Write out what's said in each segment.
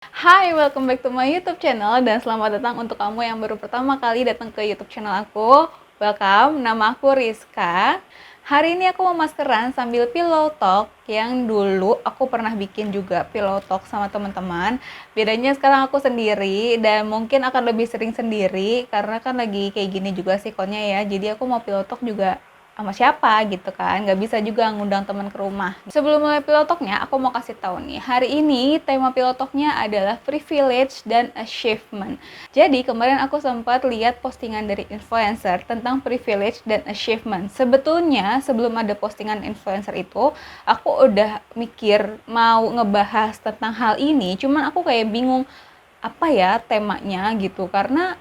Hai, welcome back to my YouTube channel dan selamat datang untuk kamu yang baru pertama kali datang ke YouTube channel aku. Welcome, nama aku Rizka. Hari ini aku mau maskeran sambil pillow talk yang dulu aku pernah bikin juga pillow talk sama teman-teman. Bedanya sekarang aku sendiri dan mungkin akan lebih sering sendiri karena kan lagi kayak gini juga sikonnya ya. Jadi aku mau pillow talk juga sama siapa gitu kan, nggak bisa juga ngundang teman ke rumah. Sebelum mulai pilotoknya, aku mau kasih tahu nih, hari ini tema pilotoknya adalah privilege dan achievement. Jadi kemarin aku sempat lihat postingan dari influencer tentang privilege dan achievement. Sebetulnya sebelum ada postingan influencer itu, aku udah mikir mau ngebahas tentang hal ini, cuman aku kayak bingung apa ya temanya gitu, karena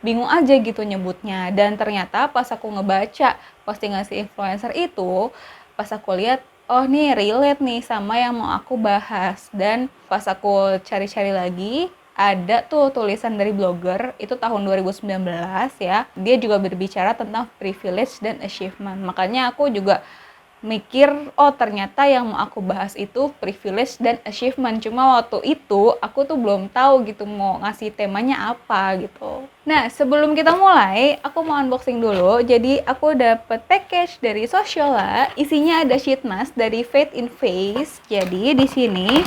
bingung aja gitu nyebutnya. Dan ternyata pas aku ngebaca postingan si influencer itu, pas aku lihat, oh nih relate nih sama yang mau aku bahas. Dan pas aku cari-cari lagi, ada tuh tulisan dari blogger, itu tahun 2019 ya, dia juga berbicara tentang privilege dan achievement. Makanya aku juga mikir, oh ternyata yang mau aku bahas itu privilege dan achievement. Cuma waktu itu aku tuh belum tahu gitu mau ngasih temanya apa gitu. Nah, sebelum kita mulai, aku mau unboxing dulu. Jadi aku dapet package dari Sociala, isinya ada sheet mask dari Fade in Face. Jadi di sini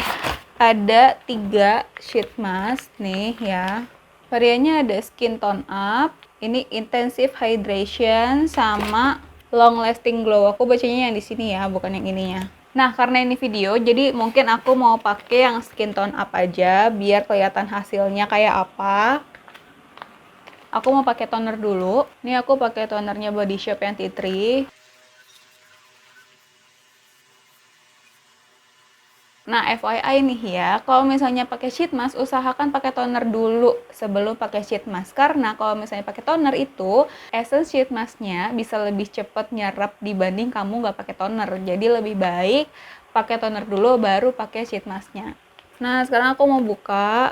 ada 3 sheet mask nih ya. Variannya ada skin tone up, ini intensive hydration, sama long lasting glow. Aku bacanya yang di sini ya, bukan yang ininya. Nah, karena ini video, jadi mungkin aku mau pakai yang skin tone up aja biar kelihatan hasilnya kayak apa. Aku mau pakai toner dulu. Ini aku pakai tonernya Body Shop yang tea tree. Nah, FYI nih ya, kalau misalnya pakai sheet mask, usahakan pakai toner dulu sebelum pakai sheet mask. Karena kalau misalnya pakai toner itu, essence sheet masknya bisa lebih cepat nyerap dibanding kamu nggak pakai toner. Jadi lebih baik pakai toner dulu, baru pakai sheet masknya. Nah, sekarang aku mau buka.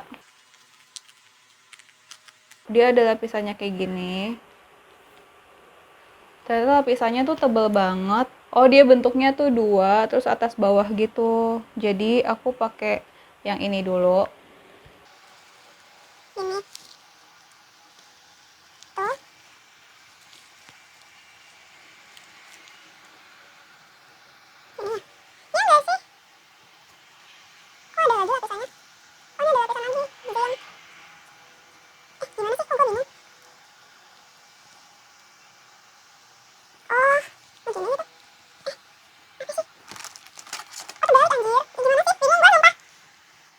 Dia ada lapisannya kayak gini. Ternyata lapisannya tuh tebel banget. Oh, dia bentuknya tuh dua, terus atas bawah gitu. Jadi aku pakai yang ini dulu. Ini tuh ini ya enggak sih, kok ada lagi lapisannya, oh ini ada lapisan lagi gitu yang gimana sih, kok gue bingung. Oh begini gitu, apa sih, oh tebal anjir, gimana sih, bingung gue lupa.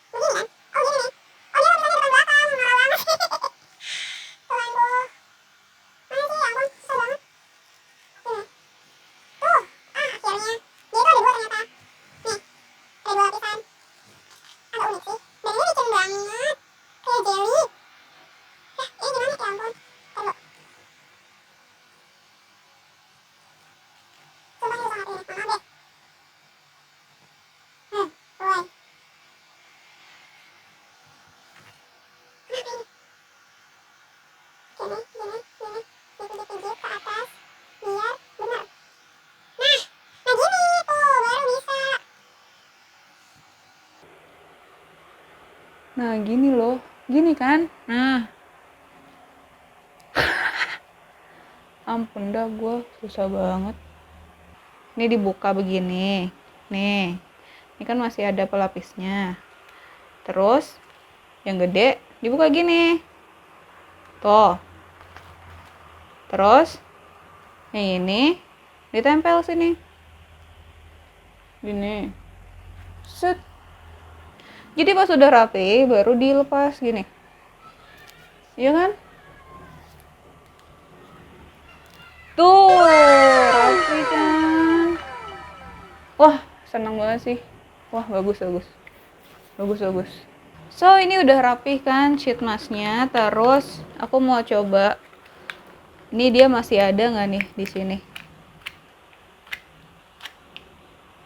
Begini kan, oh gini nih, oh dia lapisannya depan belakang, malah banget. Tuh aduh, mana sih, ya ampun susah banget. Ini tuh, akhirnya dia tuh ada dua ternyata, nih ada dua lapisan, agak unik sih, dan ini licin banget kayak jelly. Ini gimana, ya ampun, coba sumpah susah banget ini, maaf deh. Mulai kenapa ini, gini dipijit-pijit ke atas biar bener. Nah gini tuh baru bisa. Nah, gini loh. Gini kan? Nah, ampun dah, gue susah banget. Ini dibuka begini. Nih, ini kan masih ada pelapisnya. Terus, yang gede dibuka gini. Tuh. Terus, yang ini ditempel sini. Gini. Set. Jadi pas udah rapi, baru dilepas gini. Iya kan? Tuh, rapi kan? Wah, seneng banget sih. Wah, bagus, bagus. Bagus, bagus. So, ini udah rapi kan sheet masknya. Terus, aku mau coba. Ini dia masih ada nggak nih di sini?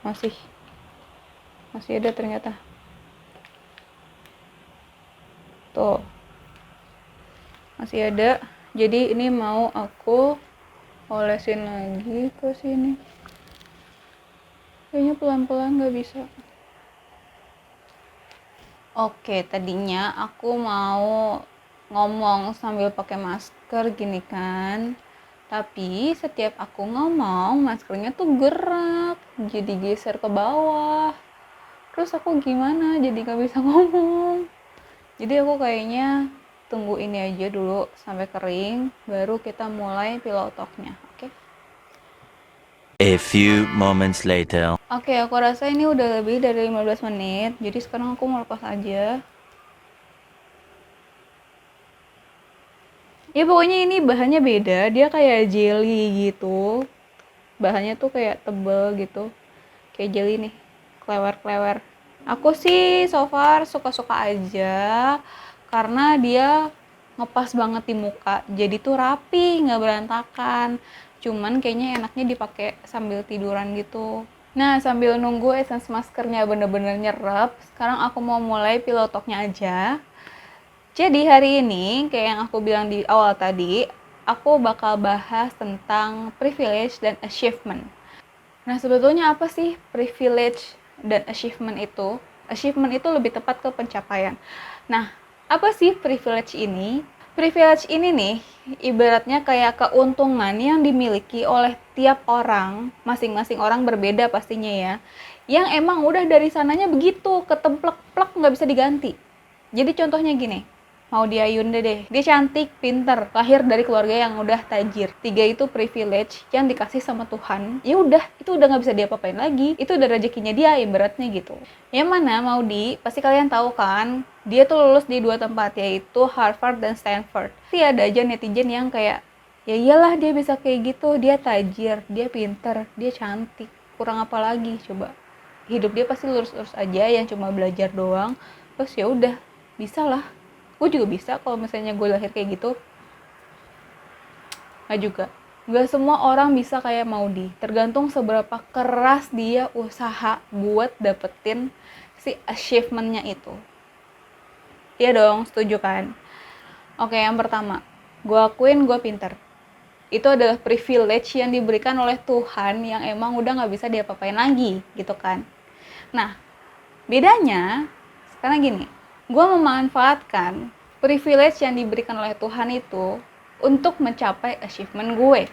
Masih. Masih ada ternyata. Tuh. Masih ada. Jadi, ini mau aku olesin lagi ke sini. Kayaknya pelan-pelan nggak bisa. Oke, tadinya aku mau ngomong sambil pakai masker gini kan. Tapi setiap aku ngomong, maskernya tuh gerak, jadi geser ke bawah. Terus aku gimana? Jadi gak bisa ngomong. Jadi aku kayaknya tunggu ini aja dulu sampai kering, baru kita mulai pillow talk-nya. Oke? A few moments later. Oke, aku rasa ini udah lebih dari 15 menit. Jadi sekarang aku mau lepas aja. Ya pokoknya ini bahannya beda, dia kayak jelly gitu. Bahannya tuh kayak tebel gitu. Kayak jelly nih, klewer-klewer. Aku sih so far suka-suka aja karena dia ngepas banget di muka. Jadi tuh rapi, nggak berantakan. Cuman kayaknya enaknya dipakai sambil tiduran gitu. Nah, sambil nunggu essence maskernya bener-bener nyerap, sekarang aku mau mulai pillow talk-nya aja. Jadi hari ini, kayak yang aku bilang di awal tadi, aku bakal bahas tentang privilege dan achievement. Nah, sebetulnya apa sih privilege dan achievement itu? Achievement itu lebih tepat ke pencapaian. Nah, apa sih privilege ini? Privilege ini nih, ibaratnya kayak keuntungan yang dimiliki oleh tiap orang, masing-masing orang berbeda pastinya ya, yang emang udah dari sananya begitu, ketemplek-plek nggak bisa diganti. Jadi contohnya gini, mau dia Yunda deh, dia cantik, pinter, lahir dari keluarga yang udah tajir. 3 itu privilege yang dikasih sama Tuhan. Ya udah, itu udah nggak bisa diapa-apain lagi. Itu udah rezekinya dia, ibaratnya gitu. Yang mana Maudi, pasti kalian tahu kan, dia tuh lulus di 2 tempat, yaitu Harvard dan Stanford. Tapi ada aja netizen yang kayak, ya iyalah dia bisa kayak gitu, dia tajir, dia pinter, dia cantik. Kurang apa lagi coba? Hidup dia pasti lurus-lurus aja, yang cuma belajar doang. Terus ya udah, bisa lah. Gue juga bisa kalau misalnya gue lahir kayak gitu. Nggak juga. Nggak semua orang bisa kayak Maudi. Tergantung seberapa keras dia usaha buat dapetin si achievement-nya itu. Iya dong, setuju kan? Oke, yang pertama, gue akuin gue pinter. Itu adalah privilege yang diberikan oleh Tuhan yang emang udah nggak bisa diapa-apain lagi, gitu kan? Nah, bedanya sekarang gini, gue memanfaatkan privilege yang diberikan oleh Tuhan itu untuk mencapai achievement gue.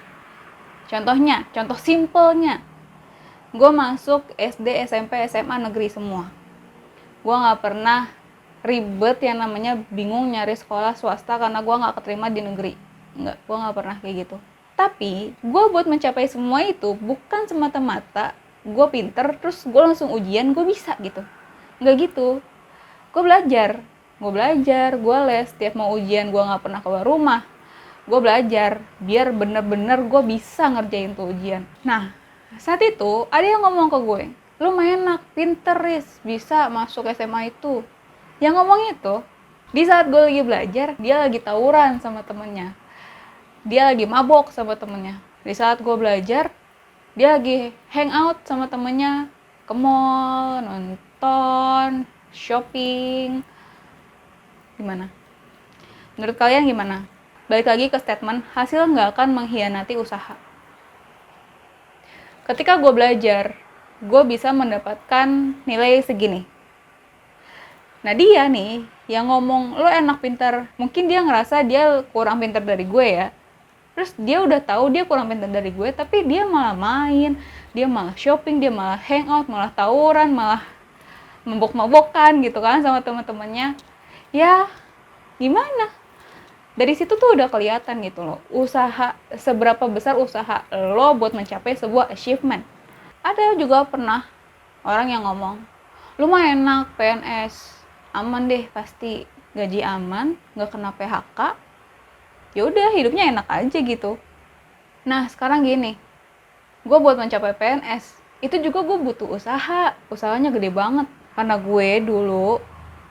Contohnya, contoh simpelnya, gue masuk SD, SMP, SMA negeri semua. Gue gak pernah ribet yang namanya bingung nyari sekolah swasta karena gue gak keterima di negeri. Enggak, gue gak pernah kayak gitu. Tapi, gue buat mencapai semua itu bukan semata-mata gue pinter, terus gue langsung ujian, gue bisa gitu. Enggak gitu. Gue belajar, gue les, setiap mau ujian gue gak pernah keluar rumah. Gue belajar, biar bener-bener gue bisa ngerjain tuh ujian. Nah, saat itu ada yang ngomong ke gue, lu enak, pinter Riz, bisa masuk SMA itu. Yang ngomong itu, di saat gue lagi belajar, dia lagi tawuran sama temennya. Dia lagi mabok sama temennya. Di saat gue belajar, dia lagi hangout sama temennya, ke mall, nonton, shopping. Gimana? Menurut kalian gimana? Balik lagi ke statement, hasil nggak akan mengkhianati usaha. Ketika gue belajar, gue bisa mendapatkan nilai segini. Nah dia nih, yang ngomong, lo enak pintar, mungkin dia ngerasa dia kurang pintar dari gue ya. Terus dia udah tahu dia kurang pintar dari gue, tapi dia malah main, dia malah shopping, dia malah hangout, malah tawuran, malah mabok-mabokan gitu kan sama teman-temannya. Ya, gimana? Dari situ tuh udah kelihatan gitu loh, usaha, seberapa besar usaha lo buat mencapai sebuah achievement. Ada juga pernah orang yang ngomong, lu mah enak PNS, aman deh pasti, gaji aman, nggak kena PHK, ya udah hidupnya enak aja gitu. Nah sekarang gini, gue buat mencapai PNS, itu juga gue butuh usaha, usahanya gede banget. Karena gue dulu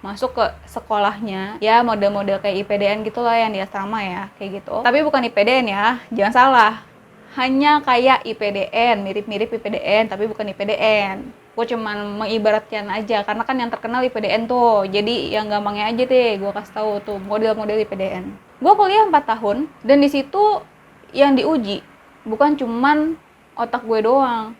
masuk ke sekolahnya, ya model-model kayak IPDN gitulah yang di asrama ya, kayak gitu. Tapi bukan IPDN ya, jangan salah. Hanya kayak IPDN, mirip-mirip IPDN, tapi bukan IPDN. Gue cuman mengibaratkan aja, karena kan yang terkenal IPDN tuh. Jadi yang gampangnya aja deh, gue kasih tahu tuh model-model IPDN. Gue kuliah 4 tahun, dan di situ yang diuji bukan cuman otak gue doang,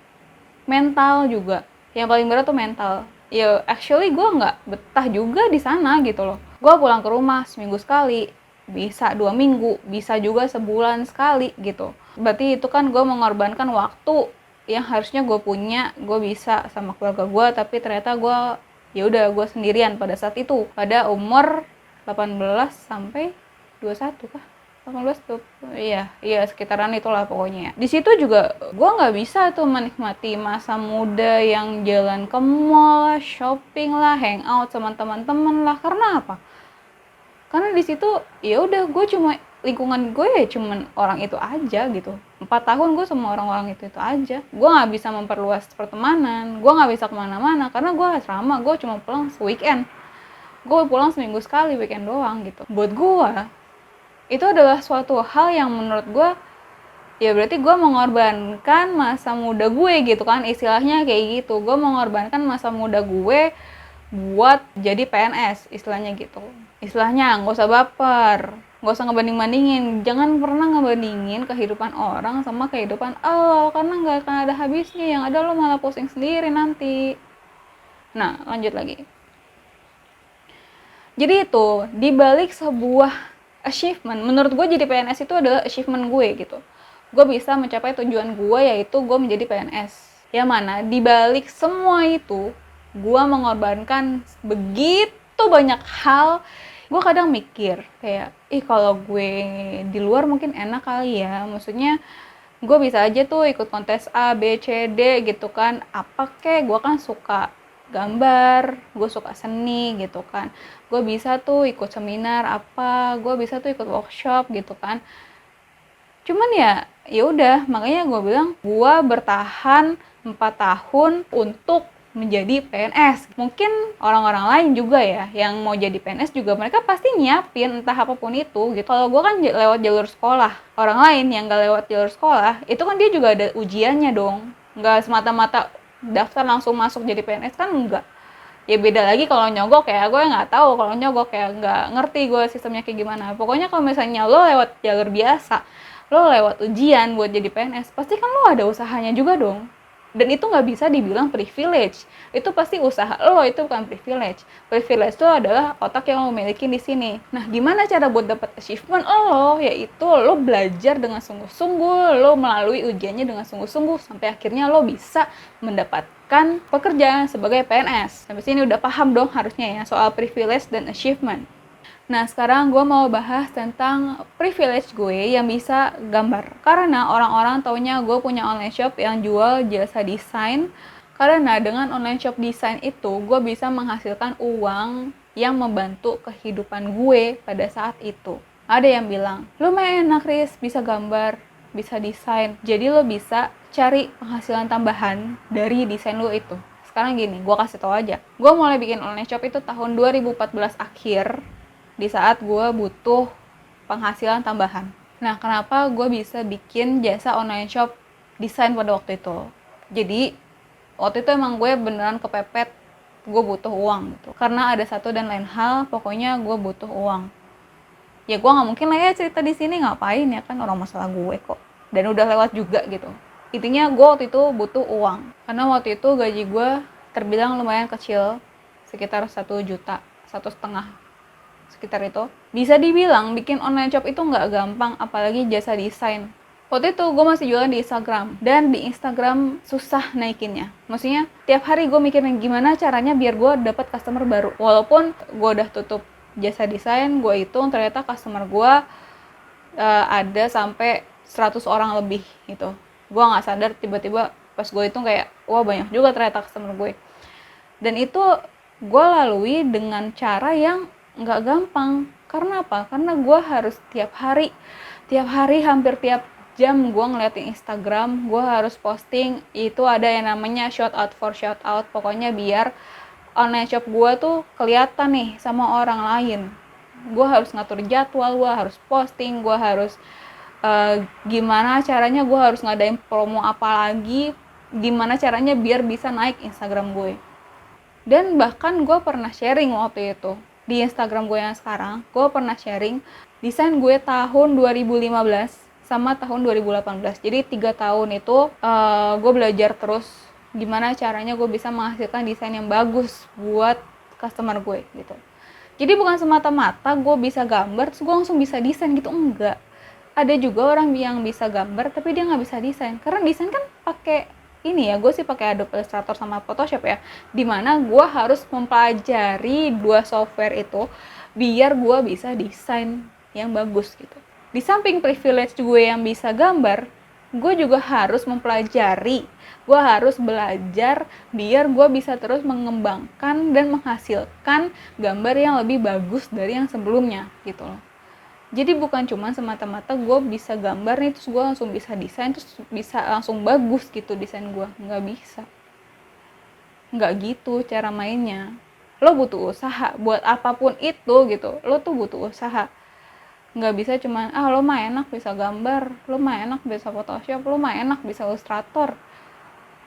mental juga. Yang paling berat tuh mental. ya actually gue nggak betah juga di sana gitu loh. Gue pulang ke rumah seminggu sekali, bisa 2 minggu, bisa juga sebulan sekali gitu. Berarti itu kan gue mengorbankan waktu yang harusnya gue punya, gue bisa sama keluarga gue, tapi ternyata gue ya udah gue sendirian pada saat itu, pada umur 18 sampai 21 kah? 18 tuh, iya sekitaran itulah pokoknya. Di situ juga gue nggak bisa tuh menikmati masa muda yang jalan ke mall, shopping lah, hangout sama teman-teman lah. Karena apa? Karena di situ ya udah gue cuma lingkungan gue ya cuman orang itu aja gitu. 4 tahun gue sama orang-orang itu aja. Gue nggak bisa memperluas pertemanan, gue nggak bisa kemana-mana karena gue asrama, gue cuma pulang weekend. Gue pulang seminggu sekali, weekend doang gitu. Buat gue itu adalah suatu hal yang menurut gue ya berarti gue mengorbankan masa muda gue gitu kan, istilahnya kayak gitu. Gue mengorbankan masa muda gue buat jadi PNS, istilahnya gitu. Istilahnya nggak usah baper, nggak usah ngebanding-bandingin, jangan pernah ngebandingin kehidupan orang sama kehidupan lo, karena nggak akan ada habisnya, yang ada lo malah pusing sendiri nanti. Nah lanjut lagi. Jadi itu dibalik sebuah achievement, menurut gue jadi PNS itu adalah achievement gue gitu. Gue bisa mencapai tujuan gue, yaitu gue menjadi PNS. Yang mana dibalik semua itu, gue mengorbankan begitu banyak hal. Gue kadang mikir kayak, kalau gue di luar mungkin enak kali ya. Maksudnya gue bisa aja tuh ikut kontes A, B, C, D gitu kan. Apa kek, gue kan suka gambar, gue suka seni gitu kan, gue bisa tuh ikut seminar apa, gue bisa tuh ikut workshop gitu kan. Cuman ya udah, makanya gue bilang gue bertahan 4 tahun untuk menjadi PNS. Mungkin orang-orang lain juga ya yang mau jadi PNS juga mereka pasti nyiapin entah apapun itu gitu. Kalau gue kan lewat jalur sekolah, orang lain yang gak lewat jalur sekolah itu kan dia juga ada ujiannya dong, nggak semata-mata daftar langsung masuk jadi PNS kan, enggak. Ya beda lagi kalau nyogok ya, gue nggak tahu kalau nyogok ya, nggak ngerti gue sistemnya kayak gimana. Pokoknya kalau misalnya lo lewat jalur biasa, lo lewat ujian buat jadi PNS, pasti kan lo ada usahanya juga dong. Dan itu nggak bisa dibilang privilege, itu pasti usaha lo, itu bukan privilege. Privilege itu adalah otak yang lo miliki di sini. Nah gimana cara buat dapat achievement lo, yaitu lo belajar dengan sungguh-sungguh, lo melalui ujiannya dengan sungguh-sungguh sampai akhirnya lo bisa mendapatkan pekerjaan sebagai PNS. Sampai sini udah paham dong harusnya ya soal privilege dan achievement. Nah sekarang gue mau bahas tentang privilege gue yang bisa gambar. Karena orang-orang taunya gue punya online shop yang jual jasa desain. Karena dengan online shop desain itu gue bisa menghasilkan uang yang membantu kehidupan gue pada saat itu. Ada yang bilang, lumayan enak Riz, bisa gambar, bisa desain. Jadi lo bisa cari penghasilan tambahan dari desain lo itu. Sekarang gini, gue kasih tau aja. Gue mulai bikin online shop itu tahun 2014 akhir, di saat gue butuh penghasilan tambahan. Nah, kenapa gue bisa bikin jasa online shop desain pada waktu itu? Jadi, waktu itu emang gue beneran kepepet, gue butuh uang gitu. Karena ada satu dan lain hal, pokoknya gue butuh uang. Ya gue nggak mungkin lah ya cerita di sini, ngapain ya kan, orang masalah gue kok. Dan udah lewat juga gitu. Intinya gue waktu itu butuh uang. Karena waktu itu gaji gue terbilang lumayan kecil, sekitar 1 juta, 1,5 sekitar itu. Bisa dibilang bikin online shop itu nggak gampang, apalagi jasa desain. Waktu itu gue masih jualan di Instagram, dan di Instagram susah naikinnya. Maksudnya tiap hari gue mikirin gimana caranya biar gue dapat customer baru. Walaupun gue udah tutup jasa desain, gue hitung ternyata customer gue ada sampai 100 orang lebih gitu. Gue nggak sadar tiba-tiba pas gue hitung kayak wah banyak juga ternyata customer gue. Dan itu gue lalui dengan cara yang nggak gampang. Karena apa? Karena gue harus tiap hari hampir tiap jam gue ngeliatin Instagram, gue harus posting. Itu ada yang namanya shout out for shout out, pokoknya biar online shop gue tuh kelihatan nih sama orang lain. Gue harus ngatur jadwal, gue harus posting, gue harus gimana caranya gue harus ngadain promo apa lagi, gimana caranya biar bisa naik Instagram gue. Dan bahkan gue pernah sharing waktu itu di Instagram gue yang sekarang, gue pernah sharing desain gue tahun 2015 sama tahun 2018. Jadi 3 tahun itu gue belajar terus gimana caranya gue bisa menghasilkan desain yang bagus buat customer gue gitu. Jadi bukan semata-mata gue bisa gambar terus gue langsung bisa desain gitu, enggak. Ada juga orang yang bisa gambar tapi dia nggak bisa desain, karena desain kan pakai ini ya, gue sih pakai Adobe Illustrator sama Photoshop ya, dimana gue harus mempelajari dua software itu biar gue bisa desain yang bagus gitu. Di samping privilege gue yang bisa gambar, gue juga harus mempelajari, gue harus belajar biar gue bisa terus mengembangkan dan menghasilkan gambar yang lebih bagus dari yang sebelumnya gitu loh. Jadi bukan cuma semata-mata gue bisa gambar nih terus gue langsung bisa desain terus bisa langsung bagus gitu desain gue, nggak bisa, nggak gitu cara mainnya. Lo butuh usaha buat apapun itu gitu, lo tuh butuh usaha. Nggak bisa cuma lo mah enak bisa gambar, lo mah enak bisa Photoshop, lo mah enak bisa Illustrator,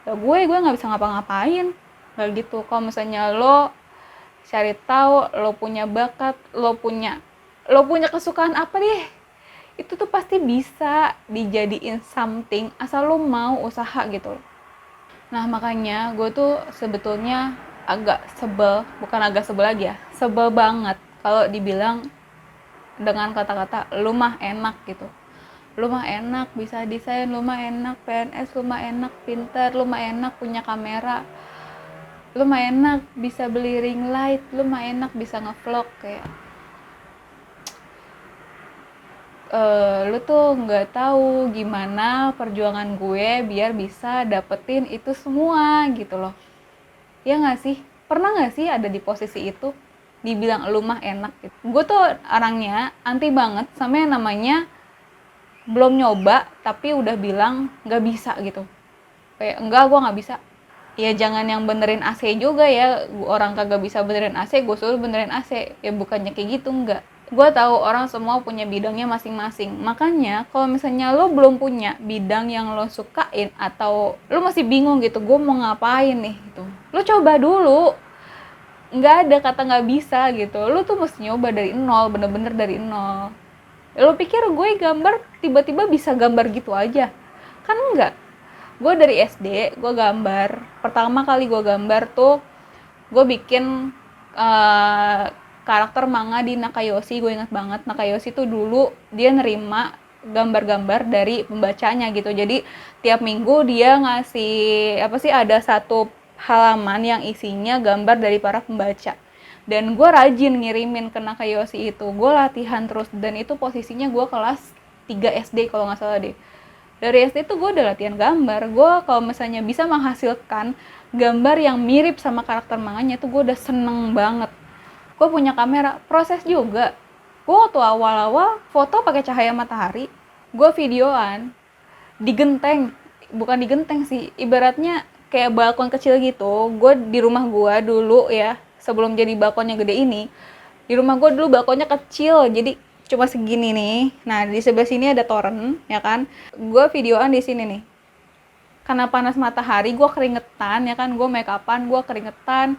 ya gue nggak bisa ngapa-ngapain, nggak gitu. Kalau misalnya lo cari tahu, lo punya bakat, lo punya kesukaan apa deh, itu tuh pasti bisa dijadiin something asal lo mau usaha gitu. Nah makanya gue tuh sebetulnya agak sebel, bukan agak sebel lagi ya, sebel banget kalau dibilang dengan kata-kata lu mah enak gitu. Lu mah enak bisa desain, lu mah enak PNS, lu mah enak pinter, lu mah enak punya kamera, lu mah enak bisa beli ring light, lu mah enak bisa ngevlog. Kayak lu tuh nggak tahu gimana perjuangan gue biar bisa dapetin itu semua gitu loh. Ya nggak sih? Pernah nggak sih ada di posisi itu dibilang lu mah enak gitu? Gue tuh orangnya anti banget sama yang namanya belum nyoba tapi udah bilang nggak bisa gitu. Kayak enggak, gue nggak bisa. Ya jangan yang benerin AC juga ya, orang kagak bisa benerin AC gue suruh benerin AC, ya bukannya kayak gitu, enggak. Gue tahu orang semua punya bidangnya masing-masing, makanya kalau misalnya lo belum punya bidang yang lo sukain atau lo masih bingung gitu, gue mau ngapain nih gitu, lo coba dulu. Nggak ada kata nggak bisa gitu, lo tuh mesti nyoba dari nol, bener-bener dari nol. Lo pikir gue gambar tiba-tiba bisa gambar gitu aja? Kan enggak. Gue dari SD gue gambar, pertama kali gue gambar tuh gue bikin karakter manga di Nakayoshi. Gue ingat banget, Nakayoshi tuh dulu dia nerima gambar-gambar dari pembacanya gitu. Jadi tiap minggu dia ngasih ada satu halaman yang isinya gambar dari para pembaca, dan gue rajin ngirimin ke Nakayoshi itu. Gue latihan terus, dan itu posisinya gue kelas 3 SD kalau nggak salah deh. Dari SD tuh gue udah latihan gambar. Gue kalau misalnya bisa menghasilkan gambar yang mirip sama karakter manganya tuh gue udah seneng banget. Gue punya kamera, proses juga. Gue waktu awal-awal foto pakai cahaya matahari, gue videoan di genteng, bukan di genteng sih, ibaratnya kayak balkon kecil gitu. Gue di rumah gue dulu ya, sebelum jadi balkon yang gede ini, di rumah gue dulu balkonnya kecil, jadi cuma segini nih. Nah di sebelah sini ada toren ya kan, gue videoan di sini nih. Karena panas matahari gue keringetan ya kan, gue make upan, gue keringetan,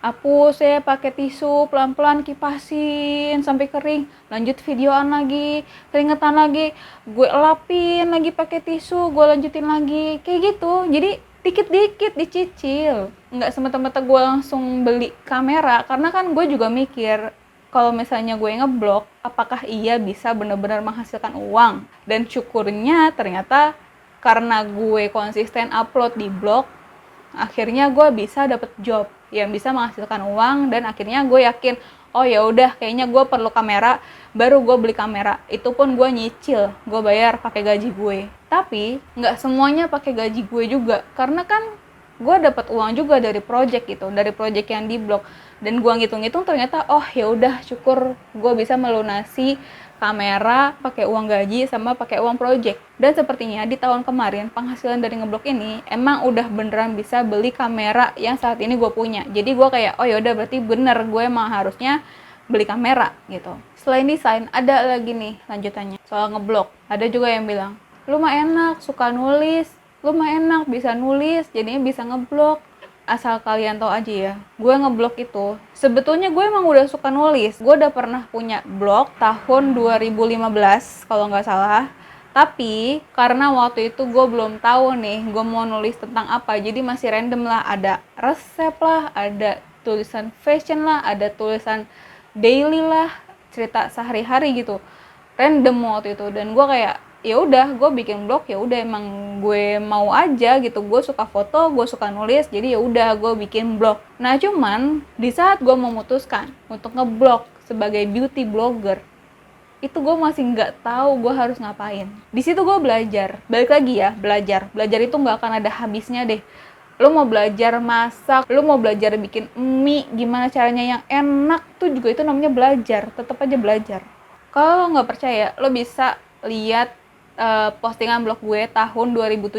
hapus ya pakai tisu, pelan-pelan kipasin sampai kering, lanjut videoan lagi, keringetan lagi, gue elapin lagi pakai tisu, gue lanjutin lagi, kayak gitu. Jadi dikit-dikit dicicil, nggak semata-mata gue langsung beli kamera, karena kan gue juga mikir kalau misalnya gue ngeblog, apakah iya bisa benar-benar menghasilkan uang. Dan syukurnya ternyata karena gue konsisten upload di blog, akhirnya gue bisa dapet job yang bisa menghasilkan uang, dan akhirnya gue yakin, oh ya udah kayaknya gue perlu kamera, baru gue beli kamera. Itu pun gue nyicil, gue bayar pakai gaji gue. Tapi nggak semuanya pakai gaji gue juga, karena kan gue dapat uang juga dari project gitu, dari project yang di blog. Dan gue ngitung-ngitung ternyata oh ya udah syukur gue bisa melunasi kamera pakai uang gaji sama pakai uang project. Dan sepertinya di tahun kemarin penghasilan dari ngeblog ini emang udah beneran bisa beli kamera yang saat ini gue punya. Jadi gue kayak oh yaudah berarti bener gue emang harusnya beli kamera gitu. Selain desain ada lagi nih lanjutannya soal ngeblog. Ada juga yang bilang lu mah enak suka nulis, lu mah enak bisa nulis jadinya bisa ngeblog. Asal kalian tahu aja ya, gue ngeblog itu sebetulnya gue emang udah suka nulis. Gue udah pernah punya blog tahun 2015 kalau nggak salah, Tapi karena waktu itu gue belum tahu nih gue mau nulis tentang apa, jadi masih random lah, ada resep lah, ada tulisan fashion lah, ada tulisan daily lah, cerita sehari-hari gitu, random waktu itu. Dan gue kayak ya udah, gue bikin blog, ya udah emang gue mau aja gitu, gue suka foto, gue suka nulis, jadi ya udah gue bikin blog. Nah cuman di saat gue memutuskan untuk ngeblog sebagai beauty blogger, itu gue masih nggak tahu gue harus ngapain. Di situ gue belajar, balik lagi ya, belajar itu nggak akan ada habisnya deh. Lo mau belajar masak, lo mau belajar bikin mie gimana caranya yang enak, tuh juga itu namanya belajar, tetap aja belajar. Kalau lo nggak percaya, lo bisa lihat postingan blog gue tahun 2017.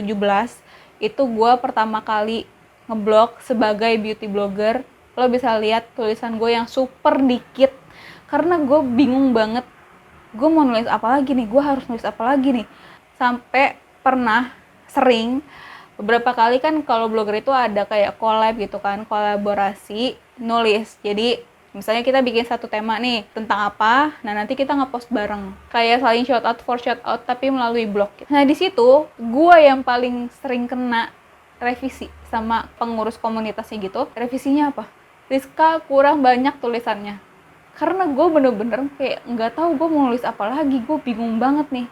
Itu gue pertama kali ngeblog sebagai beauty blogger. Lo bisa lihat tulisan gue yang super dikit, karena gue bingung banget, gue mau nulis apa lagi nih, gue harus nulis apa lagi nih. Sampai pernah sering beberapa kali kan kalau blogger itu ada kayak collab gitu kan, kolaborasi nulis. Jadi misalnya kita bikin satu tema nih tentang apa, nah nanti kita ngepost bareng, kayak saling shout out for shout out tapi melalui blog. Nah di situ gue yang paling sering kena revisi sama pengurus komunitasnya gitu. Revisinya apa? Rizka kurang banyak tulisannya. Karena gue bener-bener kayak nggak tahu gue mau nulis apa lagi, gue bingung banget nih.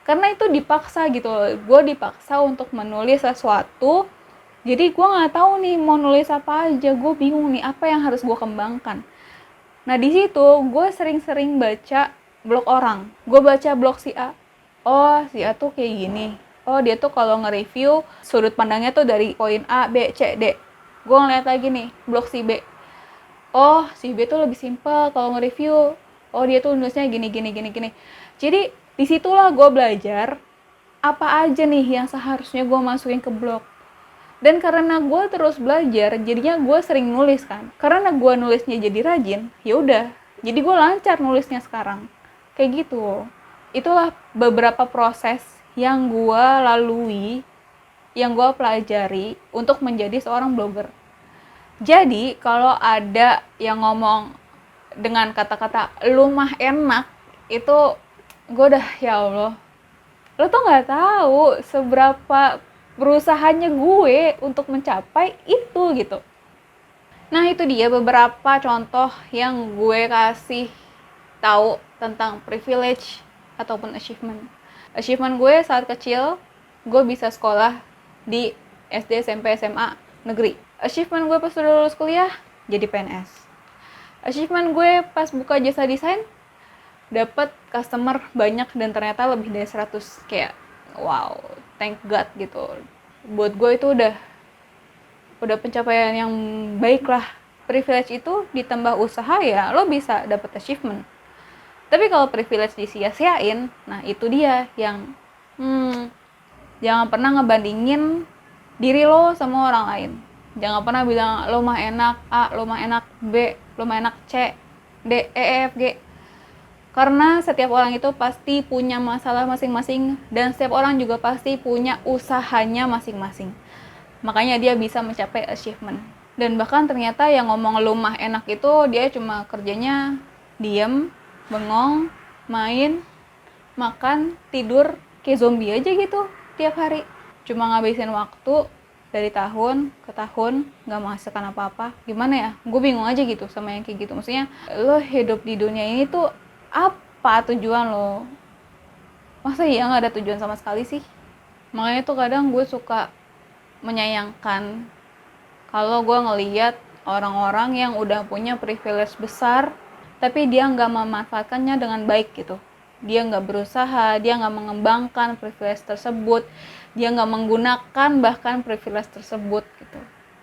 Karena itu dipaksa gitu, gue dipaksa untuk menulis sesuatu. Jadi gue nggak tahu nih mau nulis apa aja, gue bingung nih apa yang harus gue kembangkan. Nah di situ gue sering-sering baca blog orang. Gue baca blog si A. Oh si A tuh kayak gini. Oh dia tuh kalau nge-review sudut pandangnya tuh dari poin A, B, C, D. Gue ngeliat lagi nih blog si B. Oh si B tuh lebih simpel kalau nge-review. Oh dia tuh nulisnya gini. Jadi disitulah gue belajar apa aja nih yang seharusnya gue masukin ke blog. Dan karena gue terus belajar, jadinya gue sering nulis kan. Karena gue nulisnya jadi rajin, ya udah. Jadi gue lancar nulisnya sekarang. Kayak gitu. Itulah beberapa proses yang gue lalui, yang gue pelajari untuk menjadi seorang blogger. Jadi kalau ada yang ngomong dengan kata-kata lu mah enak, itu gue udah ya Allah. Lo tuh nggak tahu seberapa berusahanya gue untuk mencapai itu gitu. Nah itu dia beberapa contoh yang gue kasih tahu tentang privilege ataupun achievement. Achievement gue saat kecil, gue bisa sekolah di SD, SMP, SMA negeri. Achievement gue pas udah lulus kuliah, jadi PNS. Achievement gue pas buka jasa desain, dapat customer banyak dan ternyata lebih dari 100. Kayak wow, thank God gitu. Buat gue itu udah pencapaian yang baik lah. Privilege itu ditambah usaha ya lo bisa dapat achievement. Tapi kalau privilege disia-siain, nah itu dia yang jangan pernah ngebandingin diri lo sama orang lain. Jangan pernah bilang lo mah enak A, lo mah enak B, lo mah enak C, D, E, F, G. Karena setiap orang itu pasti punya masalah masing-masing dan setiap orang juga pasti punya usahanya masing-masing. Makanya dia bisa mencapai achievement. Dan bahkan ternyata yang ngomong lu mah enak itu dia cuma kerjanya diem, bengong, main, makan, tidur, kayak zombie aja gitu tiap hari. Cuma ngabisin waktu dari tahun ke tahun nggak menghasilkan apa-apa. Gimana ya? Gue bingung aja gitu sama yang kayak gitu. Maksudnya lo hidup di dunia ini tuh apa tujuan lo? Masa iya nggak ada tujuan sama sekali sih? Makanya tuh kadang gue suka menyayangkan kalau gue ngeliat orang-orang yang udah punya privilege besar tapi dia nggak memanfaatkannya dengan baik gitu. Dia nggak berusaha, dia nggak mengembangkan privilege tersebut, dia nggak menggunakan bahkan privilege tersebut gitu.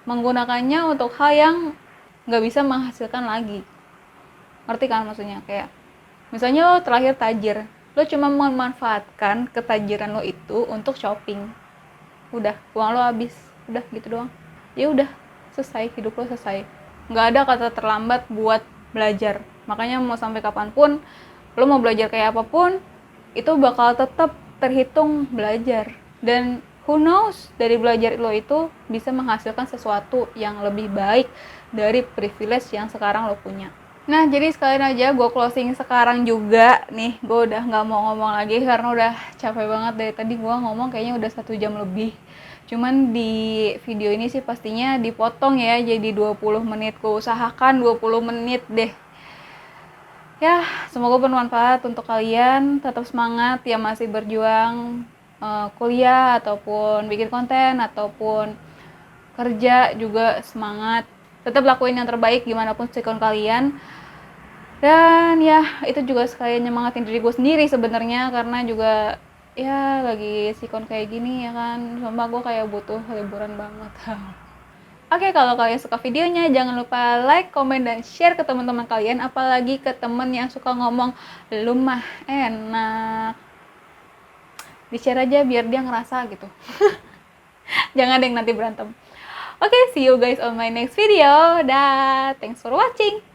Menggunakannya untuk hal yang nggak bisa menghasilkan lagi. Ngerti kan maksudnya? Kayak misalnya lo terlahir tajir, lo cuma memanfaatkan ketajiran lo itu untuk shopping. Udah, uang lo habis, udah gitu doang. Ya udah, selesai, hidup lo selesai. Nggak ada kata terlambat buat belajar. Makanya mau sampai kapanpun, lo mau belajar kayak apapun, itu bakal tetap terhitung belajar. Dan who knows, dari belajar lo itu bisa menghasilkan sesuatu yang lebih baik dari privilege yang sekarang lo punya. Nah, jadi sekalian aja gue closing sekarang juga nih. Gue udah nggak mau ngomong lagi karena udah capek banget dari tadi gue ngomong kayaknya udah 1 jam lebih. Cuman di video ini sih pastinya dipotong ya jadi 20 menit. Gue usahakan 20 menit deh. Ya, semoga bermanfaat untuk kalian. Tetap semangat ya masih berjuang kuliah ataupun bikin konten ataupun kerja juga semangat. Tetap lakuin yang terbaik gimana pun sikon kalian. Dan ya itu juga sekalian nyemangatin diri gue sendiri sebenarnya karena juga ya lagi sikon kayak gini ya kan, sumpah gue kayak butuh liburan banget. Oke, kalau kalian suka videonya jangan lupa like, komen, dan share ke teman-teman kalian, apalagi ke temen yang suka ngomong lu mah enak, di share aja biar dia ngerasa gitu. Jangan ada yang nanti berantem. Oke, see you guys on my next video. Dah, thanks for watching.